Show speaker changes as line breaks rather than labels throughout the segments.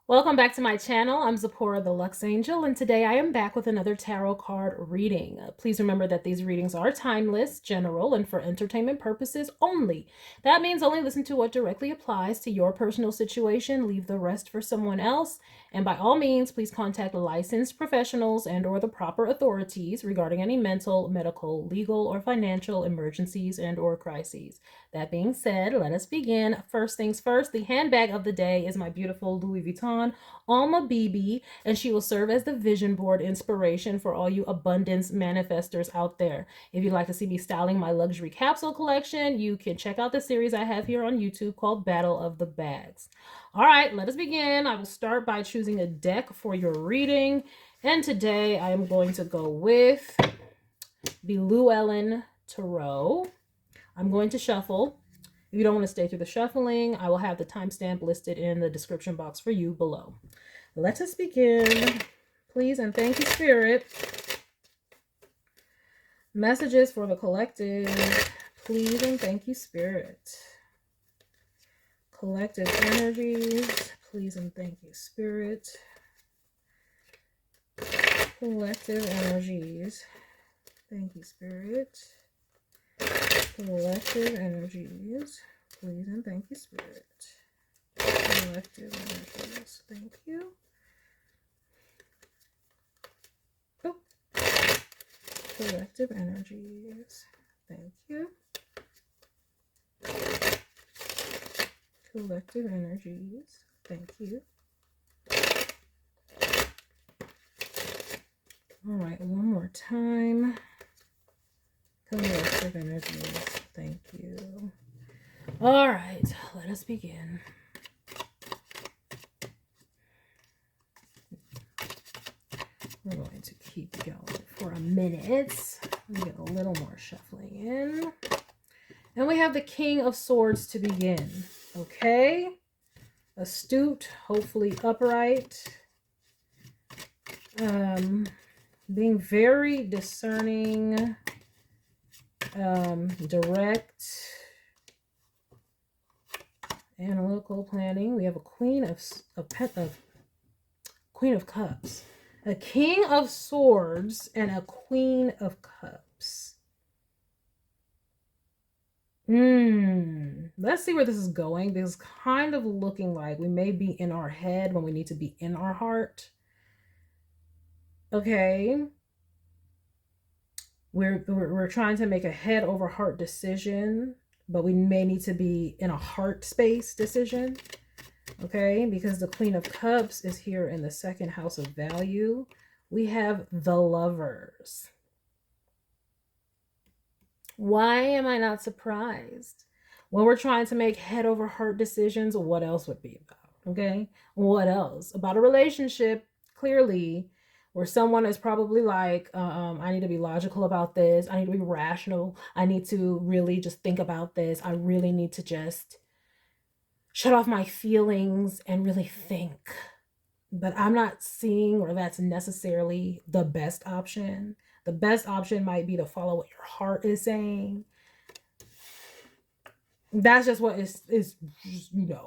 Welcome back to my channel. I'm Zipporah the Lux Angel, and today I am back with another tarot card reading. Please remember that these readings are timeless, general, and for entertainment purposes only. That means only listen to what directly applies to your personal situation, leave the rest for someone else, and by all means, please contact licensed professionals and or the proper authorities regarding any mental, medical, legal, or financial emergencies and or crises. That being said, let us begin. First things first, the handbag of the day is my beautiful Louis Vuitton Alma BB, and she will serve as the vision board inspiration for all you abundance manifestors out there. If you'd like to see me styling my luxury capsule collection, you can check out the series I have here on YouTube called Battle of the Bags. All right, let us begin. I will start by choosing a deck for your reading, and today I am going to go with the Llewellyn Tarot. I'm going to shuffle. If you don't want to stay through the shuffling, I will have the timestamp listed in the description box for you below. Let us begin. Please and thank you, Spirit. Messages for the collective. Please and thank you, Spirit. Collective energies. Please and thank you, Spirit. Collective energies. Thank you, Spirit. Collective energies, please and thank you, Spirit. Collective energies, thank you. Oh. Collective energies, thank you. Collective energies, thank you. All right, one more time. Collective energies, thank you. All right, let us begin. We're going to keep going for a minute. Let me get a little more shuffling in. And we have the King of Swords to begin. Okay. Astute, hopefully upright. Being very discerning. Direct, analytical planning. We have a Queen of Cups, a King of Swords, and a Queen of Cups. Let's see where this is going. This is kind of looking like we may be in our head when we need to be in our heart. Okay. We're trying to make a head over heart decision, but we may need to be in a heart space decision. Okay, because the Queen of Cups is here in the second house of value. We have the Lovers. Why am I not surprised? When we're trying to make head over heart decisions, what else would be about? Okay, what else? About a relationship, clearly, where someone is probably like, I need to be logical about this. I need to be rational. I need to really just think about this. I really need to just shut off my feelings and really think. But I'm not seeing where that's necessarily the best option. The best option might be to follow what your heart is saying. That's just what is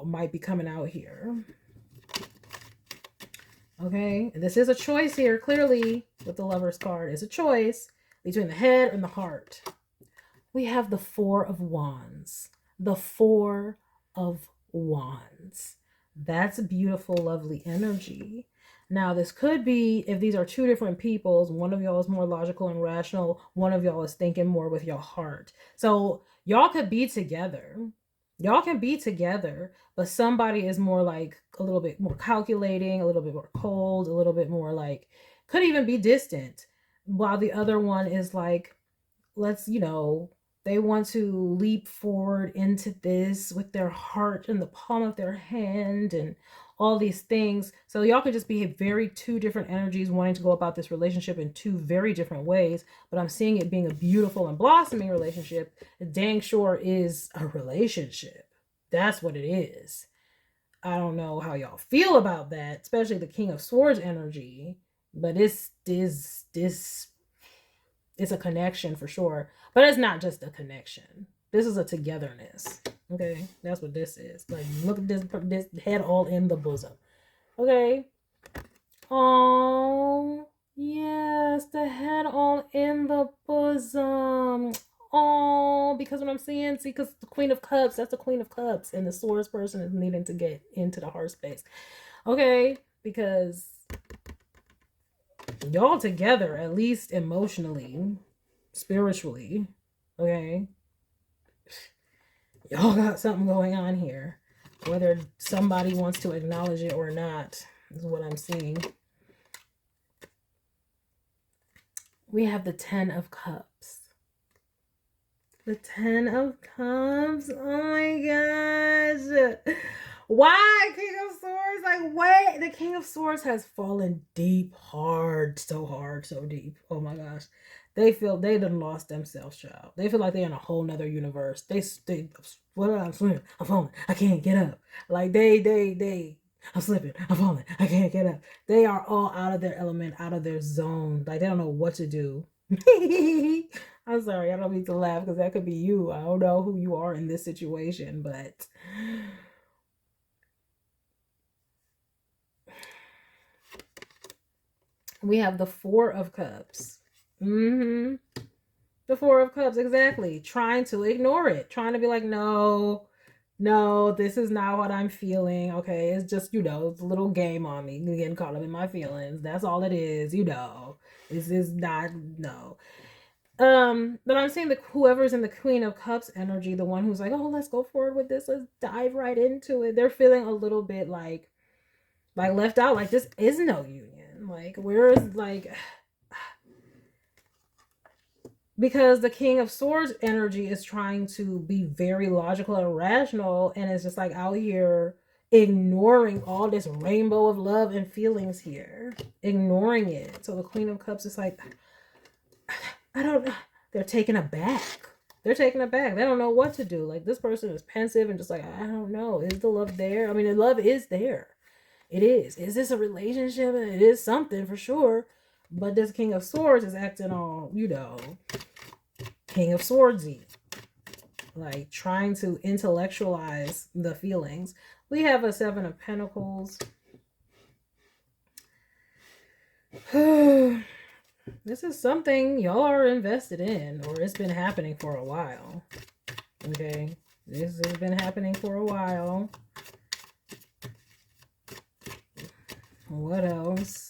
might be coming out here. Okay, and this is a choice here, clearly, with the Lover's card. It's a choice between the head and the heart. We have the Four of Wands. The Four of Wands. That's a beautiful, lovely energy. Now, this could be, if these are two different peoples, one of y'all is more logical and rational, one of y'all is thinking more with your heart. So, y'all could be together. Y'all can be together, but somebody is more like a little bit more calculating, a little bit more cold, a little bit more like, could even be distant, while the other one is like, let's, they want to leap forward into this with their heart in the palm of their hand and all these things. So y'all could just be very two different energies wanting to go about this relationship in two very different ways. But I'm seeing it being a beautiful and blossoming relationship. It dang sure is a relationship. That's what it is. I don't know how y'all feel about that, especially the King of Swords energy. But it's a connection for sure. But it's not just a connection. This is a togetherness. Okay, that's what this is. Like, look at this head all in the bosom. Okay. Oh, yes, the head all in the bosom. Oh, because what I'm seeing, see, because the Queen of Cups, that's the Queen of Cups, and the Swords person is needing to get into the heart space. Okay, because y'all together, at least emotionally, spiritually, okay? Y'all got something going on here. Whether somebody wants to acknowledge it or not is what I'm seeing. We have the 10 of Cups. The 10 of Cups. Oh my gosh. Why King of Swords? Like, what? The King of Swords has fallen deep, hard, so deep. Oh my gosh. They feel they done lost themselves, child. They feel like they're in a whole nother universe. What I'm swimming, I'm falling, I can't get up. Like I'm slipping, I'm falling, I can't get up. They are all out of their element, out of their zone. Like they don't know what to do. I'm sorry, I don't mean to laugh because that could be you. I don't know who you are in this situation, but we have the 4 of Cups. The 4 of Cups, exactly. Trying to ignore it. Trying to be like, no, this is not what I'm feeling. Okay, it's just, it's a little game on me. Getting caught up in my feelings. That's all it is, This is not, no. But I'm saying that whoever's in the Queen of Cups energy, the one who's like, oh, let's go forward with this. Let's dive right into it. They're feeling a little bit like left out. Like this is no union. Like where is because the King of Swords energy is trying to be very logical and rational, and it's just like out here ignoring all this rainbow of love and feelings here, ignoring it. So the Queen of Cups is like, I don't know. They're taken aback. They don't know what to do. Like this person is pensive and just like, I don't know. Is the love there? I mean, the love is there. It is. Is this a relationship? It is something for sure. But this King of Swords is acting all, King of Swordsy. Like trying to intellectualize the feelings. We have a 7 of Pentacles. This is something y'all are invested in, or it's been happening for a while. Okay? This has been happening for a while. What else?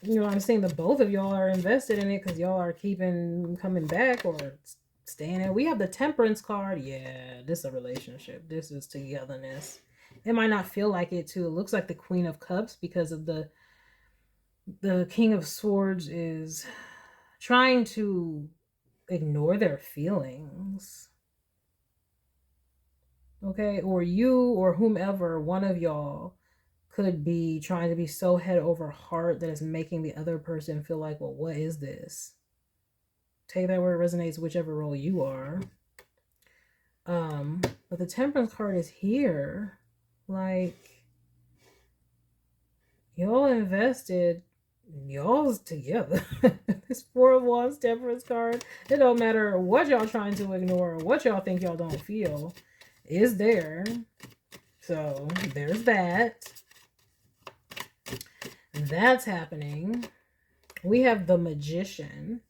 I'm saying that both of y'all are invested in it because y'all are coming back or staying in. We have the Temperance card. Yeah, this is a relationship. This is togetherness. It might not feel like it too. It looks like the Queen of Cups because of the King of Swords is trying to ignore their feelings. Okay, or you or whomever, one of y'all could be trying to be so head over heart that it's making the other person feel like, well, what is this? Take that where it resonates, whichever role you are. But the Temperance card is here. Like, y'all invested, y'all's together. This 4 of Wands Temperance card, it don't matter what y'all trying to ignore or what y'all think y'all don't feel, is there. So there's that. That's happening. We have the Magician.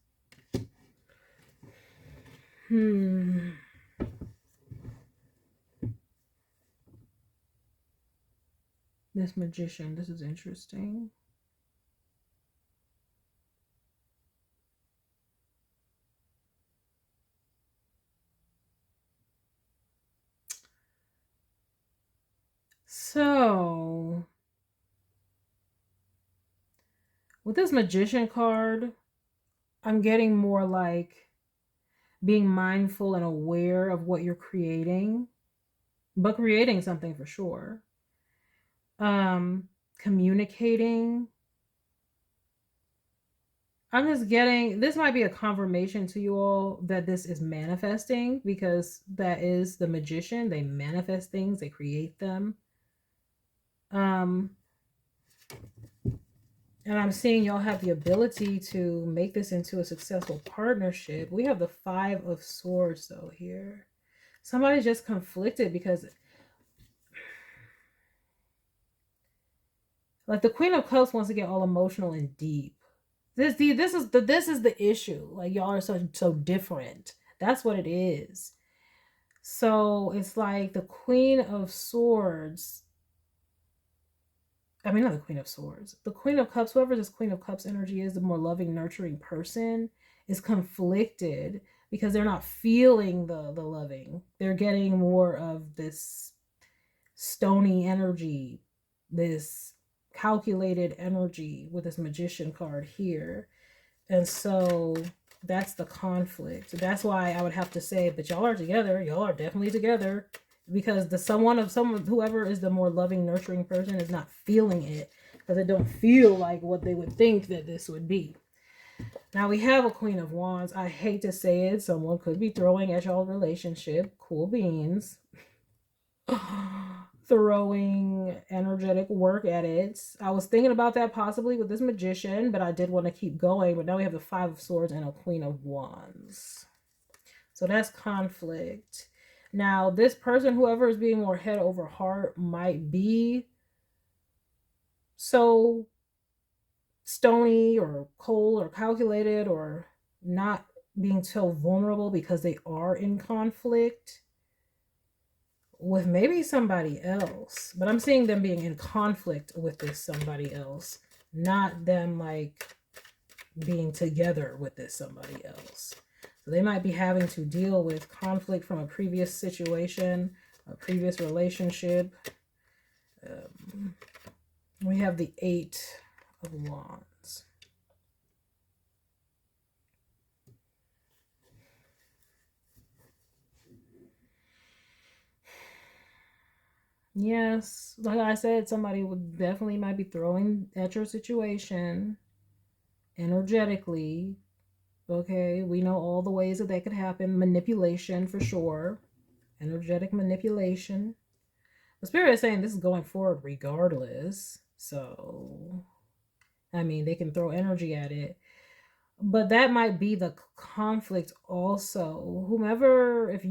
This Magician, this is interesting. So, with this Magician card, I'm getting more like being mindful and aware of what you're creating, but creating something for sure. Communicating. I'm just getting, this might be a confirmation to you all that this is manifesting, because that is the Magician. They manifest things, they create them. And I'm seeing y'all have the ability to make this into a successful partnership. We have the 5 of Swords, though, here. Somebody's just conflicted because Like the Queen of Cups wants to get all emotional and deep. This is the issue. Like y'all are so different. That's what it is. So it's like the Queen of Swords. I mean, not the Queen of Swords. The Queen of Cups, whoever this Queen of Cups energy is, the more loving, nurturing person, is conflicted because they're not feeling the loving. They're getting more of this stony energy, this calculated energy with this Magician card here. And so that's the conflict. That's why I would have to say, but y'all are together. Y'all are definitely together. Because the someone, whoever is the more loving, nurturing person is not feeling it. Because they don't feel like what they would think that this would be. Now we have a Queen of Wands. I hate to say it. Someone could be throwing at y'all relationship. Cool beans. Throwing energetic work at it. I was thinking about that possibly with this Magician, but I did want to keep going. But now we have the Five of Swords and a Queen of Wands. So that's conflict. Now, this person, whoever is being more head over heart, might be so stony or cold or calculated or not being so vulnerable because they are in conflict with maybe somebody else. But I'm seeing them being in conflict with this somebody else, not them like being together with this somebody else. So they might be having to deal with conflict from a previous situation, a previous relationship. We have the Eight of Wands. Yes, like I said, somebody would definitely might be throwing at your situation energetically. Okay, we know all the ways that could happen. Manipulation for sure. Energetic manipulation. The Spirit is saying this is going forward regardless. So, I mean, they can throw energy at it. But that might be the conflict also. Whomever, if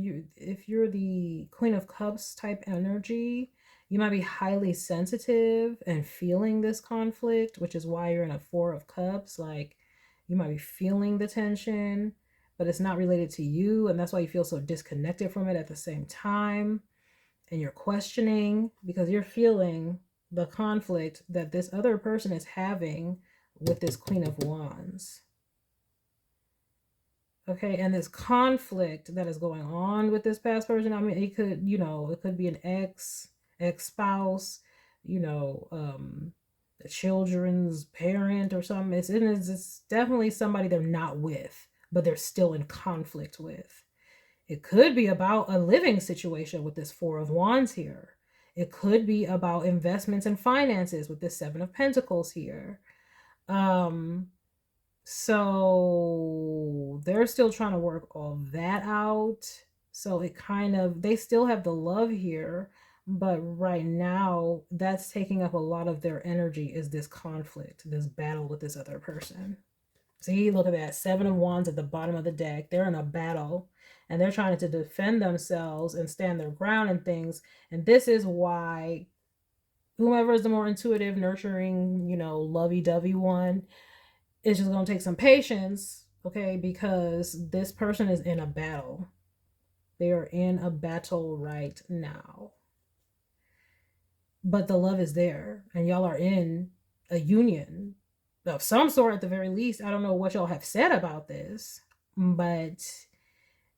you're the Queen of Cups type energy, you might be highly sensitive and feeling this conflict, which is why you're in a Four of Cups. Like, you might be feeling the tension, but it's not related to you. And that's why you feel so disconnected from it at the same time. And you're questioning because you're feeling the conflict that this other person is having with this Queen of Wands. Okay, and this conflict that is going on with this past person, I mean, it could, it could be an ex-spouse, the children's parent or something. It's definitely somebody they're not with, but they're still in conflict with. It could be about a living situation with this Four of Wands here. It could be about investments and finances with this Seven of Pentacles here. So they're still trying to work all that out. So it kind of, they still have the love here, but right now that's taking up a lot of their energy is this conflict, this battle with this other person. See, look at that. Seven of Wands at the bottom of the deck. They're in a battle and they're trying to defend themselves and stand their ground and things. And this is why whomever is the more intuitive, nurturing, lovey-dovey one, it's just going to take some patience, okay? Because this person is in a battle. They are in a battle right now. But the love is there. And y'all are in a union of some sort at the very least. I don't know what y'all have said about this. But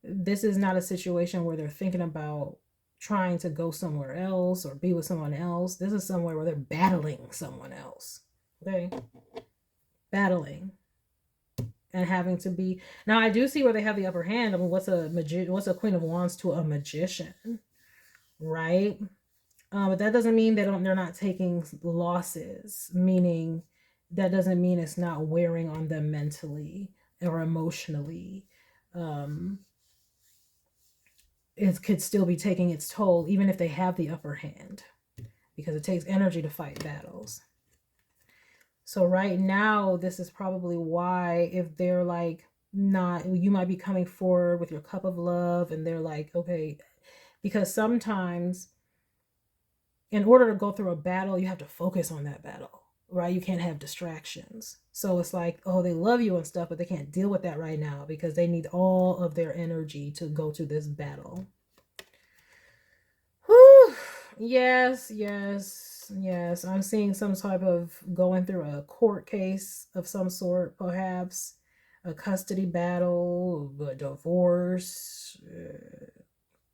this is not a situation where they're thinking about trying to go somewhere else or be with someone else. This is somewhere where they're battling someone else. Okay? Battling and having to be. Now I do see where they have the upper hand. I mean, what's a Queen of Wands to a magician, right? But that doesn't mean they're not taking losses. Meaning that doesn't mean it's not wearing on them mentally or emotionally. It could still be taking its toll, even if they have the upper hand, because it takes energy to fight battles. So right now, this is probably why if they're like not, you might be coming forward with your cup of love and they're like, okay, because sometimes in order to go through a battle, you have to focus on that battle. right? You can't have distractions. So it's like, oh, they love you and stuff, but they can't deal with that right now because they need all of their energy to go to this battle. Whew. Yes, yes, yes. I'm seeing some type of going through a court case of some sort, perhaps a custody battle, a divorce.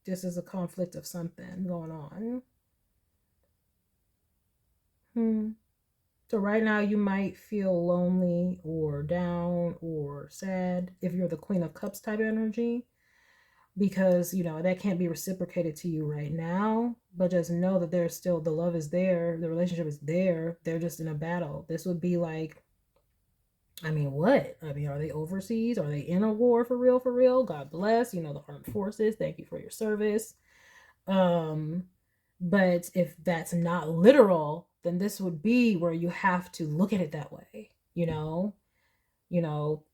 This is a conflict of something going on. So right now you might feel lonely or down or sad if you're the Queen of Cups type energy, because you know that can't be reciprocated to you right now, but just know that there's still, the love is there, the relationship is there, they're just in a battle. This would be like, I mean, what? I mean, are they overseas? Are they in a war for real, for real? God bless, you know, the armed forces, thank you for your service. But if that's not literal, then this would be where you have to look at it that way, you know?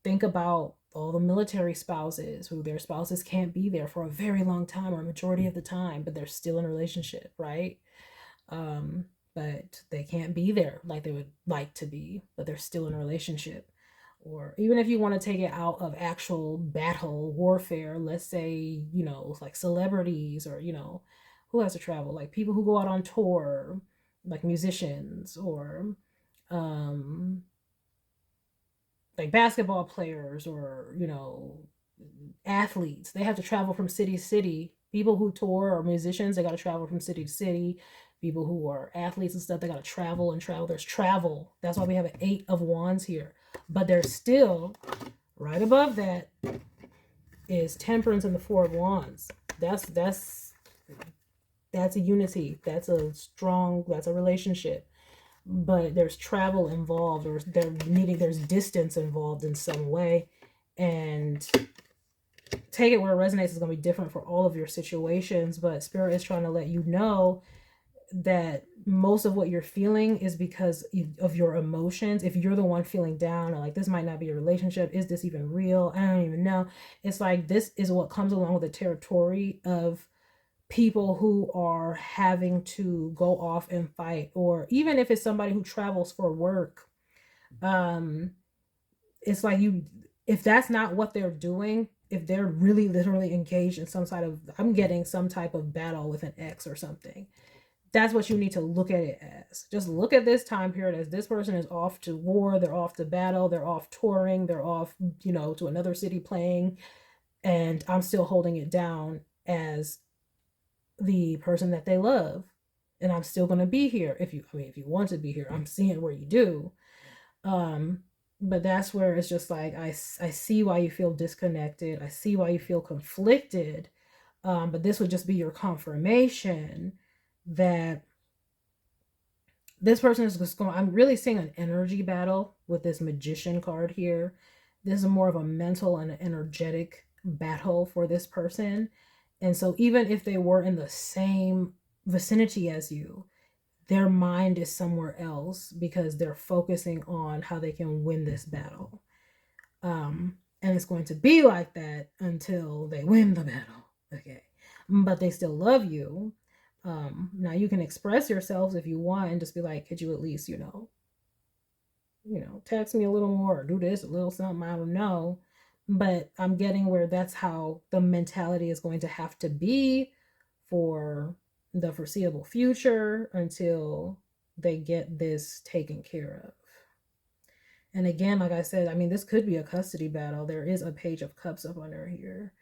Think about all the military spouses who their spouses can't be there for a very long time or a majority of the time, but they're still in a relationship, right? But they can't be there like they would like to be, but they're still in a relationship. Or even if you want to take it out of actual battle warfare, let's say, you know, like celebrities, or, you know, who has to travel? Like people who go out on tour, like musicians, or like basketball players, or, you know, athletes. They have to travel from city to city. People who tour or musicians, they got to travel from city to city. People who are athletes and stuff, they got to travel and travel. There's travel. That's why we have an 8 of Wands here. But there's still, right above that, is Temperance and the 4 of Wands. That's a unity. That's a relationship. But there's travel involved, or there's distance involved in some way. And take it where it resonates. Is going to be different for all of your situations, but Spirit is trying to let you know that most of what you're feeling is because of your emotions. If you're the one feeling down, or like, this might not be a relationship, is this even real? I don't even know. It's like, this is what comes along with the territory of people who are having to go off and fight, or even if it's somebody who travels for work. It's like, if that's not what they're doing, if they're really literally engaged in some sort of, I'm getting some type of battle with an ex or something, that's what you need to look at it as. Just look at this time period as this person is off to war, they're off to battle, they're off touring, they're off, you know, to another city playing, and I'm still holding it down as the person that they love, and I'm still going to be here. If you want to be here, I'm seeing where you do. But that's where it's just like, I see why you feel disconnected. I see why you feel conflicted. But this would just be your confirmation that this person is just going, I'm really seeing an energy battle with this Magician card here. This is more of a mental and an energetic battle for this person. And so even if they were in the same vicinity as you, their mind is somewhere else because they're focusing on how they can win this battle. And it's going to be like that until they win the battle. Okay. But they still love you. Now you can express yourselves if you want and just be like, could you at least, you know, text me a little more, or do this, a little something, I don't know. But I'm getting where that's how the mentality is going to have to be for the foreseeable future until they get this taken care of. And again, like I said, I mean, this could be a custody battle. There is a Page of Cups up under here.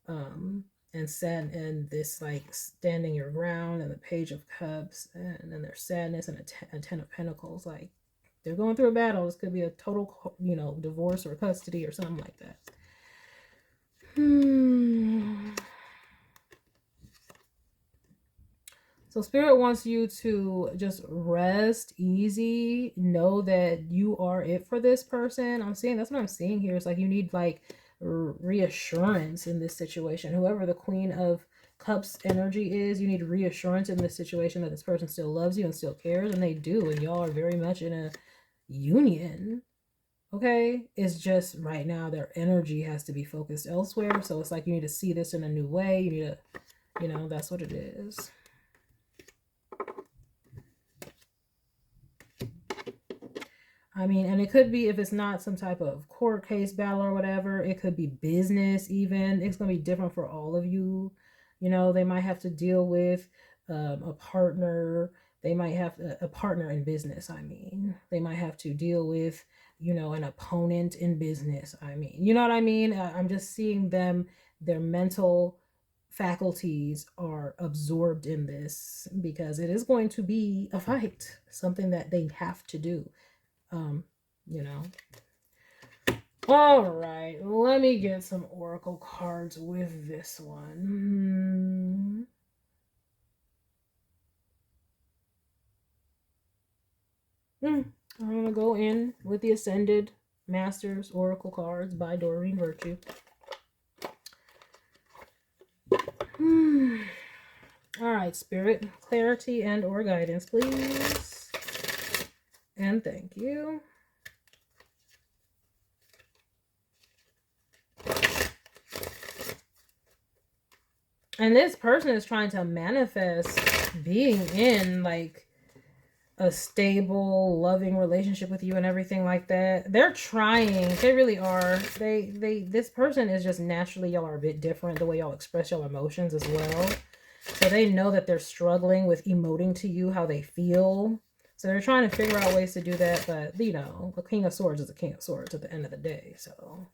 And this like standing your ground, and the Page of Cups, and then there's sadness, and a Ten of Pentacles. Like, they're going through a battle. This could be a total, you know, divorce or custody or something like that. So Spirit wants you to just rest easy. Know that you are it for this person. That's what I'm seeing here. It's like you need like reassurance in this situation. Whoever the Queen of Cups energy is, you need reassurance in this situation that this person still loves you and still cares, and they do, and y'all are very much in a union. Okay, it's just right now their energy has to be focused elsewhere. So it's like you need to see this in a new way. You need to, you know, that's what it is. I mean, and it could be, if it's not some type of court case battle or whatever, it could be business even. It's going to be different for all of you. You know, they might have to deal with a partner. They might have a partner in business. I mean, they might have to deal with, you know, an opponent in business. I mean, you know what I mean? I'm just seeing them, their mental faculties are absorbed in this because it is going to be a fight, something that they have to do. You know. All right, let me get some oracle cards with this one. I'm gonna go in with the Ascended Masters Oracle cards by Doreen Virtue. All right, Spirit, clarity and or guidance, please. And thank you. And this person is trying to manifest being in like a stable, loving relationship with you and everything like that. They're trying. They really are. This person is just naturally, y'all are a bit different the way y'all express your emotions as well. So they know that they're struggling with emoting to you how they feel. So they're trying to figure out ways to do that. But, you know, the King of Swords is a King of Swords at the end of the day. So,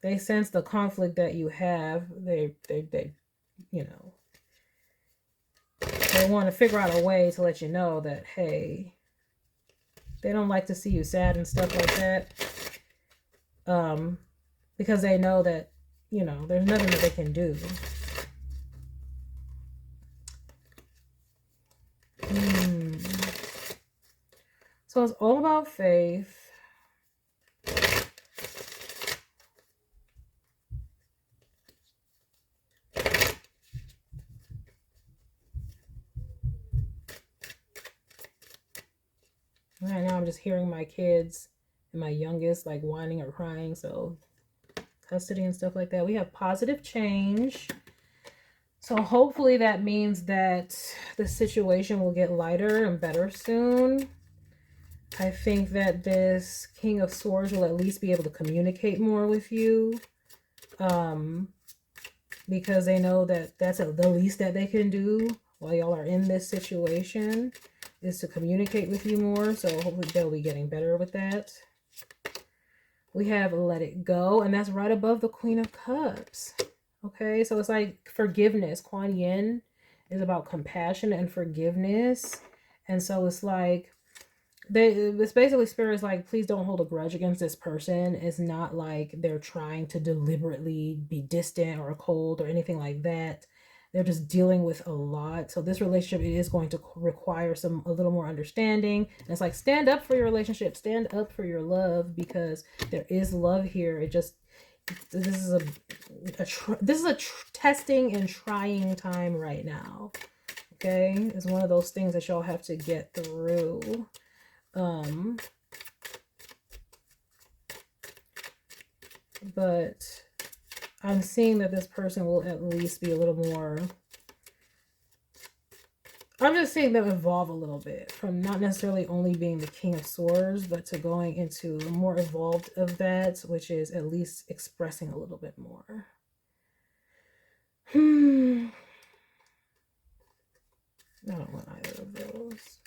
they sense the conflict that you have. They you know, they want to figure out a way to let you know that, hey, they don't like to see you sad and stuff like that. Because they know that, you know, there's nothing that they can do. So it's all about faith. Right now I'm just hearing my kids and my youngest like whining or crying. So custody and stuff like that. We have positive change. So hopefully that means that the situation will get lighter and better soon. I think that this King of Swords will at least be able to communicate more with you. Because they know that that's the least that they can do while y'all are in this situation, is to communicate with you more. So hopefully they'll be getting better with that. We have Let It Go, and that's right above the Queen of Cups. Okay, so it's like forgiveness. Kuan Yin is about compassion and forgiveness. And so it's like, it's basically Spirit's like, please don't hold a grudge against this person. It's not like they're trying to deliberately be distant or cold or anything like that. They're just dealing with a lot. So this relationship, it is going to require a little more understanding. And it's like, stand up for your relationship, stand up for your love, because there is love here. It just, this is a testing and trying time right now. Okay, it's one of those things that y'all have to get through. But I'm seeing that this person will at least be a little more, I'm just seeing them evolve a little bit from not necessarily only being the King of Swords, but to going into more evolved of that, which is at least expressing a little bit more. I don't want either of those.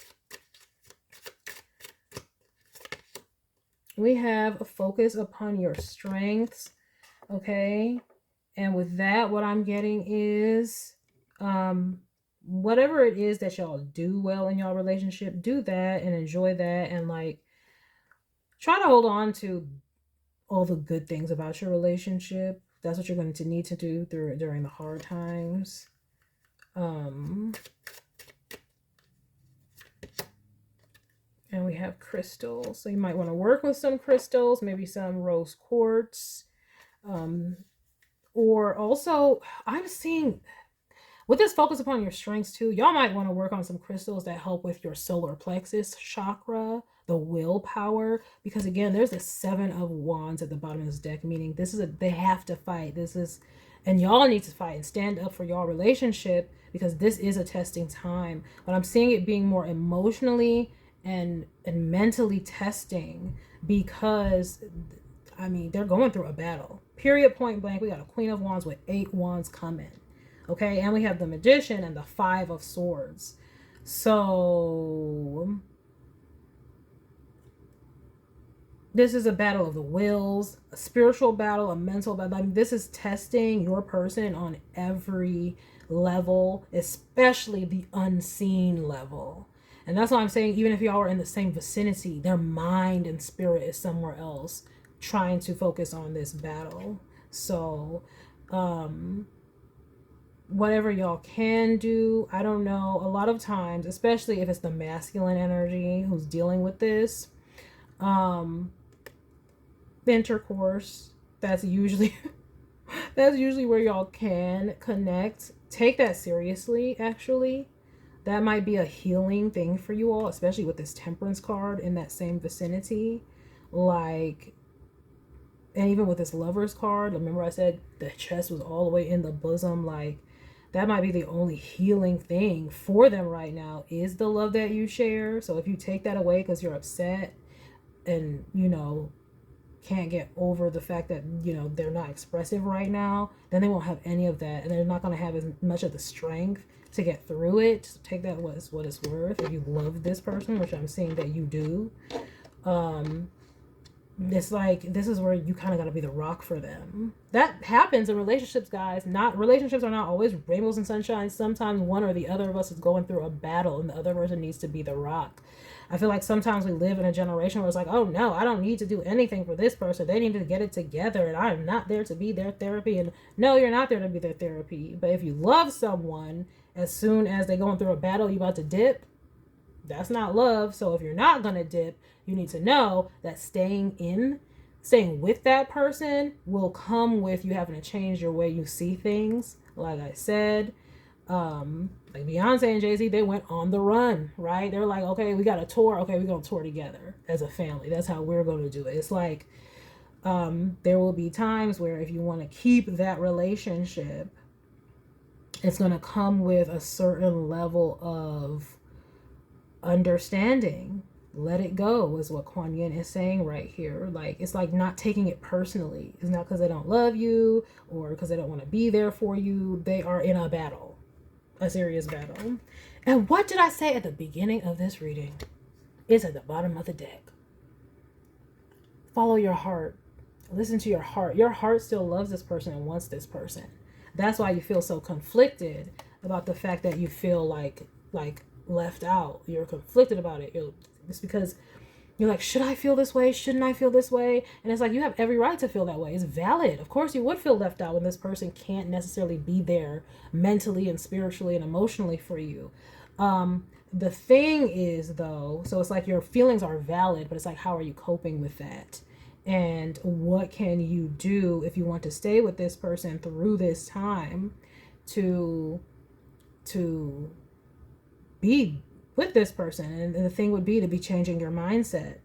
We have a focus upon your strengths. Okay. And with that, what I'm getting is, whatever it is that y'all do well in y'all relationship, do that and enjoy that. And like, try to hold on to all the good things about your relationship. That's what you're going to need to do during the hard times. And we have crystals. So you might want to work with some crystals, maybe some rose quartz. Or also, I'm seeing, with this focus upon your strengths too, y'all might want to work on some crystals that help with your solar plexus chakra, the willpower. Because again, there's a 7 of Wands at the bottom of this deck, meaning they have to fight. And y'all need to fight and stand up for y'all relationship, because this is a testing time. But I'm seeing it being more emotionally and mentally testing, because I mean, they're going through a battle. Period, point blank. We got a Queen of Wands with 8 wands coming. Okay, and we have the Magician and the 5 of Swords. So this is a battle of the wills, a spiritual battle, a mental battle. I mean, this is testing your person on every level, especially the unseen level. And that's why I'm saying, even if y'all are in the same vicinity, their mind and spirit is somewhere else, trying to focus on this battle. So whatever y'all can do, I don't know, a lot of times, especially if it's the masculine energy who's dealing with this, intercourse, that's usually where y'all can connect. Take that seriously. Actually, that might be a healing thing for you all, especially with this Temperance card in that same vicinity. Like, and even with this Lovers card, remember I said the chest was all the way in the bosom. Like, that might be the only healing thing for them right now, is the love that you share. So if you take that away because you're upset and, you know, can't get over the fact that, you know, they're not expressive right now, then they won't have any of that, and they're not going to have as much of the strength to get through it. So take that what it's worth. If you love this person, which I'm seeing that you do, it's like, this is where you kind of got to be the rock for them. That happens in relationships, guys. Relationships are not always rainbows and sunshine. Sometimes one or the other of us is going through a battle and the other person needs to be the rock. I feel like sometimes we live in a generation where it's like, oh no, I don't need to do anything for this person. They need to get it together and I'm not there to be their therapy. And no, you're not there to be their therapy. But if you love someone, as soon as they're going through a battle, you about to dip, that's not love. So if you're not going to dip, you need to know that staying with that person will come with you having to change your way you see things. Like I said, like Beyonce and Jay-Z, they went on the run, right? They're like, okay, we got a tour. Okay, we're going to tour together as a family. That's how we're going to do it. It's like, there will be times where if you want to keep that relationship, it's going to come with a certain level of understanding. Let it go is what Kuan Yin is saying right here. Like, it's like not taking it personally. It's not because they don't love you or because they don't want to be there for you. They are in a battle, a serious battle. And what did I say at the beginning of this reading? It's at the bottom of the deck. Follow your heart. Listen to your heart. Your heart still loves this person and wants this person. That's why you feel so conflicted about the fact that you feel like left out. You're conflicted about it. It's because you're like, should I feel this way? Shouldn't I feel this way? And it's like, you have every right to feel that way. It's valid. Of course you would feel left out when this person can't necessarily be there mentally and spiritually and emotionally for you. The thing is, though, so it's like your feelings are valid, but it's like, how are you coping with that? And what can you do if you want to stay with this person through this time to be with this person? And the thing would be to be changing your mindset.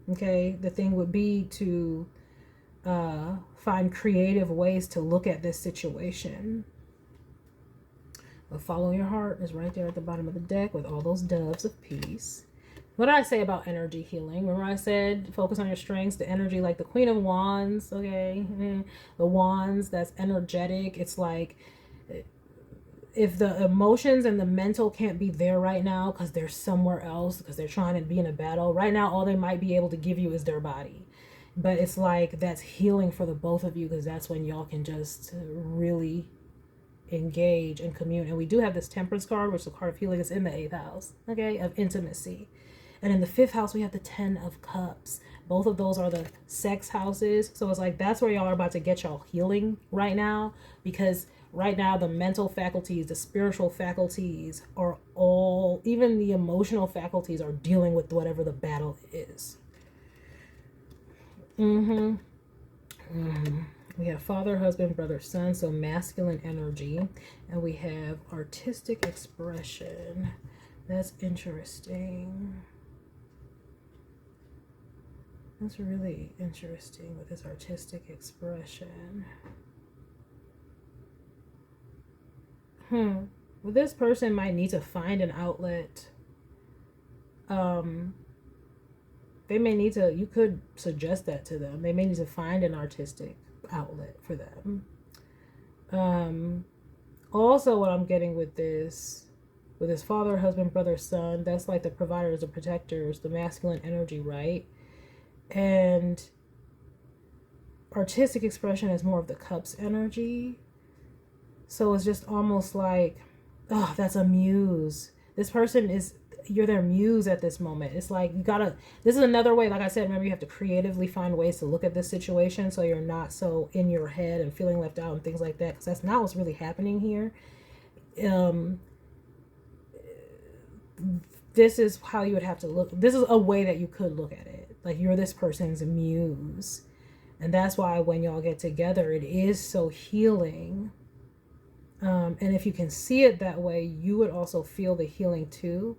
Okay, the thing would be to find creative ways to look at this situation. But follow your heart is right there at the bottom of the deck with all those doves of peace. What did I say about energy healing? Remember I said focus on your strengths, the energy, like the Queen of Wands, okay? The wands, that's energetic. It's like, if the emotions and the mental can't be there right now because they're somewhere else, because they're trying to be in a battle, right now all they might be able to give you is their body. But it's like, that's healing for the both of you, because that's when y'all can just really engage and commune. And we do have this Temperance card, which the card of healing is in the 8th house, okay, of intimacy. And in the 5th house, we have the 10 of Cups. Both of those are the sex houses. So it's like, that's where y'all are about to get y'all healing right now. Because right now, the mental faculties, the spiritual faculties are all, even the emotional faculties are dealing with whatever the battle is. We have father, husband, brother, son. So masculine energy. And we have artistic expression. That's interesting. That's really interesting with this artistic expression. Well, this person might need to find an outlet they may need to, you could suggest that to them. They may need to find an artistic outlet for them. Also what I'm getting with this father, husband, brother, son, that's like the providers, the protectors, the masculine energy, right? And artistic expression is more of the cups energy. So it's just almost like, oh, that's a muse. This person is, you're their muse at this moment. It's like you gotta, this is another way, like I said, remember you have to creatively find ways to look at this situation so you're not so in your head and feeling left out and things like that, because that's not what's really happening here. This is how you would have to look. This is a way that you could look at it. Like you're this person's muse. And that's why when y'all get together, it is so healing. And if you can see it that way, you would also feel the healing too.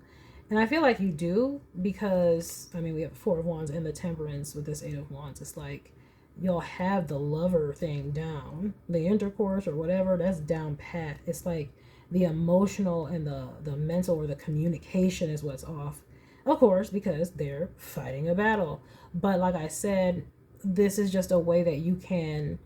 And I feel like you do, because, I mean, we have 4 of Wands and the Temperance with this 8 of Wands. It's like y'all have the lover thing down. The intercourse or whatever, that's down pat. It's like the emotional and the mental or the communication is what's off. Of course, because they're fighting a battle. But like I said, this is just a way that you can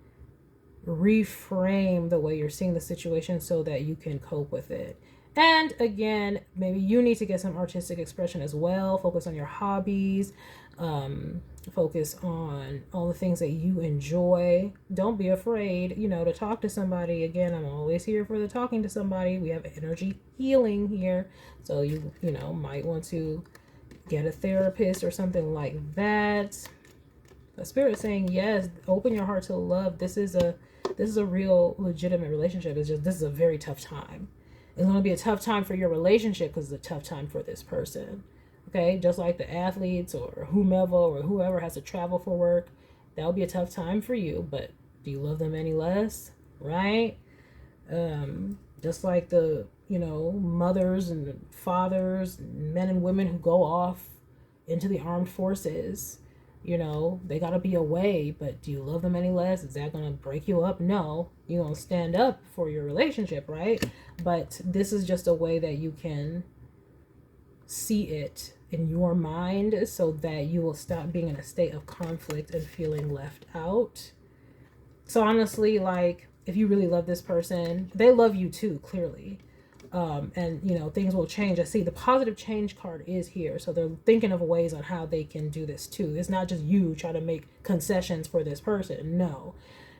reframe the way you're seeing the situation so that you can cope with it. And again, maybe you need to get some artistic expression as well. Focus on your hobbies. Focus on all the things that you enjoy. Don't be afraid, you know, to talk to somebody. Again, I'm always here for the talking to somebody. We have energy healing here. So you know, might want to get a therapist or something like that. The spirit is saying, yes, open your heart to love. This is a real legitimate relationship. It's just, this is a very tough time. It's going to be a tough time for your relationship because it's a tough time for this person. Okay, just like the athletes or whoever has to travel for work, that'll be a tough time for you. But do you love them any less? Right? Just like the, you know, mothers and fathers, men and women who go off into the armed forces. You know, they got to be away, but do you love them any less? Is that going to break you up? No, you're going to stand up for your relationship, right? But this is just a way that you can see it in your mind so that you will stop being in a state of conflict and feeling left out. So honestly, like, if you really love this person, they love you too, clearly. And you know, things will change. I see the positive change card is here. So they're thinking of ways on how they can do this too. It's not just you trying to make concessions for this person. No,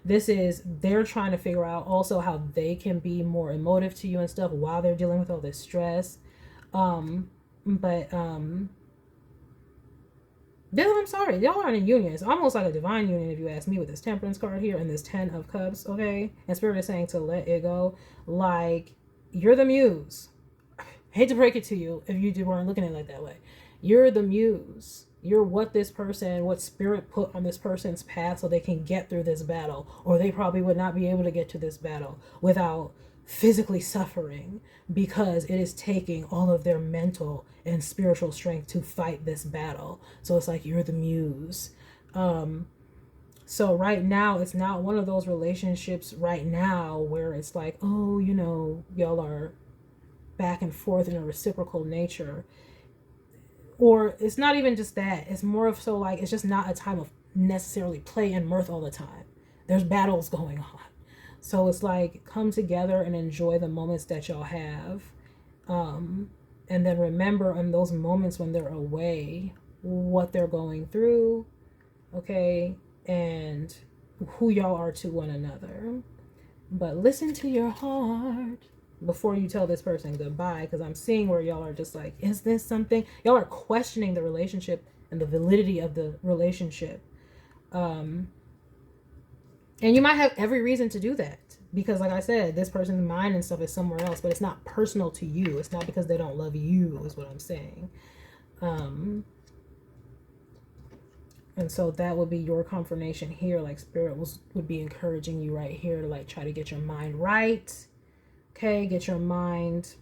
this is, they're trying to figure out also how they can be more emotive to you and stuff while they're dealing with all this stress. I'm sorry, y'all aren't in union. It's almost like a divine union if you ask me, with this Temperance card here and this 10 of Cups, okay? And Spirit is saying to let it go. Like, you're the muse. I hate to break it to you if you weren't looking at it like that way. You're the muse. You're what Spirit put on this person's path so they can get through this battle. Or they probably would not be able to get to this battle without physically suffering, because it is taking all of their mental and spiritual strength to fight this battle. So it's like you're the muse. So right now, it's not one of those relationships right now where it's like, oh, you know, y'all are back and forth in a reciprocal nature. Or it's not even just that. It's more of so like, it's just not a time of necessarily play and mirth all the time. There's battles going on. So it's like, come together and enjoy the moments that y'all have. And then remember in those moments when they're away, what they're going through. Okay. And who y'all are to one another. But listen to your heart before you tell this person goodbye, because I'm seeing where y'all are just like, is this something? Y'all are questioning the relationship and the validity of the relationship. And you might have every reason to do that, because like I said, this person's mind and stuff is somewhere else, but it's not personal to you. It's not because they don't love you, is what I'm saying. And so that would be your confirmation here. Like Spirit would be encouraging you right here to like try to get your mind right. Okay, get your mind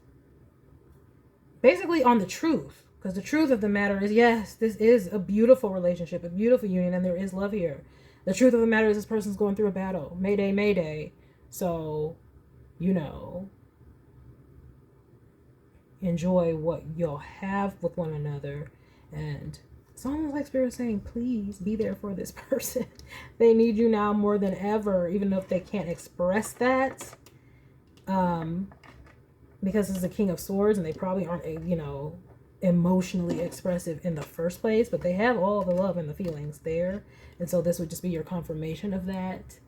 basically on the truth. Because the truth of the matter is, yes, this is a beautiful relationship, a beautiful union, and there is love here. The truth of the matter is this person's going through a battle. Mayday, mayday. So, you know, enjoy what y'all have with one another. And it's almost like Spirit saying, please be there for this person. They need you now more than ever, even if they can't express that. Because it's the King of Swords and they probably aren't, you know, emotionally expressive in the first place, but they have all the love and the feelings there. And so this would just be your confirmation of that.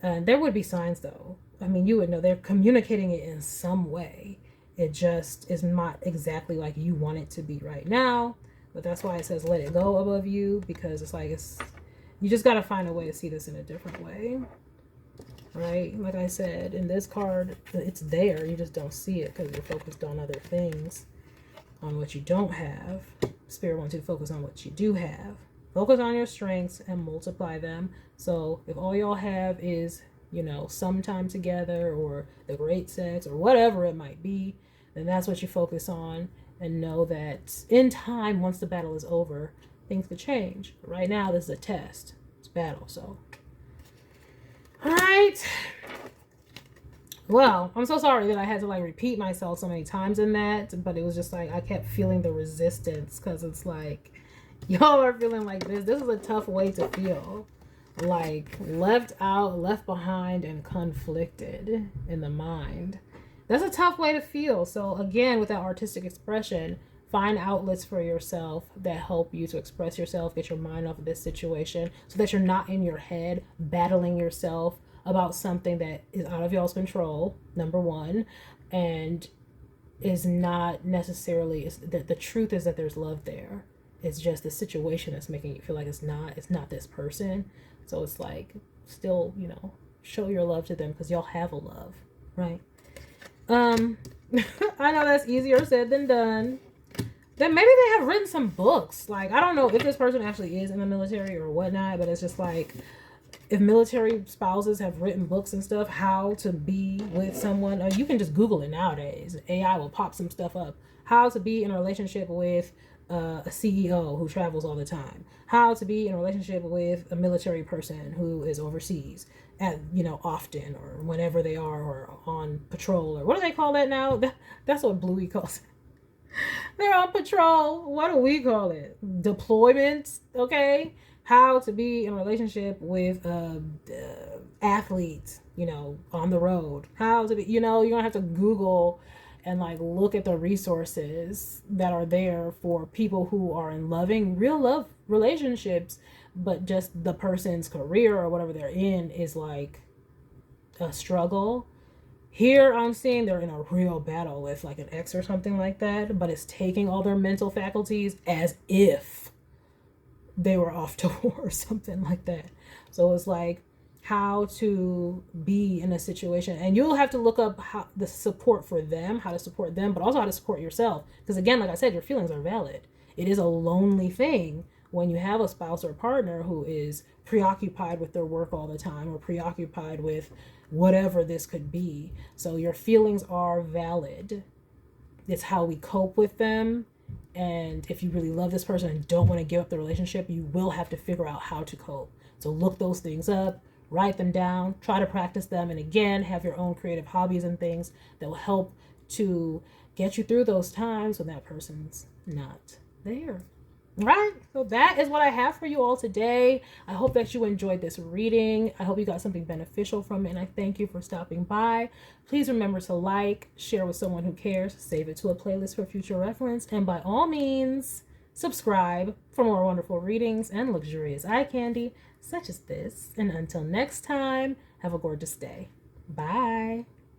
And there would be signs though. I mean, you would know they're communicating it in some way. It just is not exactly like you want it to be right now. But that's why it says let it go above you, because it's like you just got to find a way to see this in a different way. Right? Like I said, in this card, it's there. You just don't see it because you're focused on other things, on what you don't have. Spirit wants you to focus on what you do have. Focus on your strengths and multiply them. So if all y'all have is, you know, some time together or the great sex or whatever it might be, then that's what you focus on. And know that in time, once the battle is over, things could change. But right now, this is a test. It's battle, so. All right. Well, I'm so sorry that I had to like repeat myself so many times in that. But it was just like I kept feeling the resistance because it's like y'all are feeling like this. This is a tough way to feel. Like left out, left behind, and conflicted in the mind. That's a tough way to feel. So again, with that artistic expression, find outlets for yourself that help you to express yourself, get your mind off of this situation so that you're not in your head battling yourself about something that is out of y'all's control, number one, and is not necessarily, the truth is that there's love there. It's just the situation that's making you feel like it's not this person. So it's like, still, you know, show your love to them because y'all have a love, right? I know that's easier said than done. Then maybe they have written some books. Like, I don't know if this person actually is in the military or whatnot, but it's just like, if military spouses have written books and stuff, how to be with someone, you can just Google it nowadays. AI will pop some stuff up. How to be in a relationship with a CEO who travels all the time. How to be in a relationship with a military person who is overseas at, you know, often or whenever they are or on patrol or what do they call that now? That's what Bluey calls it. They're on patrol. What do we call it? Deployments. Okay. How to be in a relationship with athletes, you know, on the road. How to be, you know, you're gonna have to Google and like look at the resources that are there for people who are in loving, real love relationships, but just the person's career or whatever they're in is like a struggle. Here I'm seeing they're in a real battle with like an ex or something like that, but it's taking all their mental faculties as if they were off to war or something like that. So it's like how to be in a situation, and you'll have to look up how the support for them, how to support them, but also how to support yourself. Because again, like I said, your feelings are valid. It is a lonely thing when you have a spouse or partner who is preoccupied with their work all the time or preoccupied with whatever this could be. So your feelings are valid. It's how we cope with them. And if you really love this person and don't want to give up the relationship, you will have to figure out how to cope. So look those things up, write them down, try to practice them. And again, have your own creative hobbies and things that will help to get you through those times when that person's not there. Right? So that is what I have for you all today. I hope that you enjoyed this reading. I hope you got something beneficial from it, and I thank you for stopping by. Please remember to like, share with someone who cares, save it to a playlist for future reference, and by all means, subscribe for more wonderful readings and luxurious eye candy such as this. And until next time, have a gorgeous day. Bye.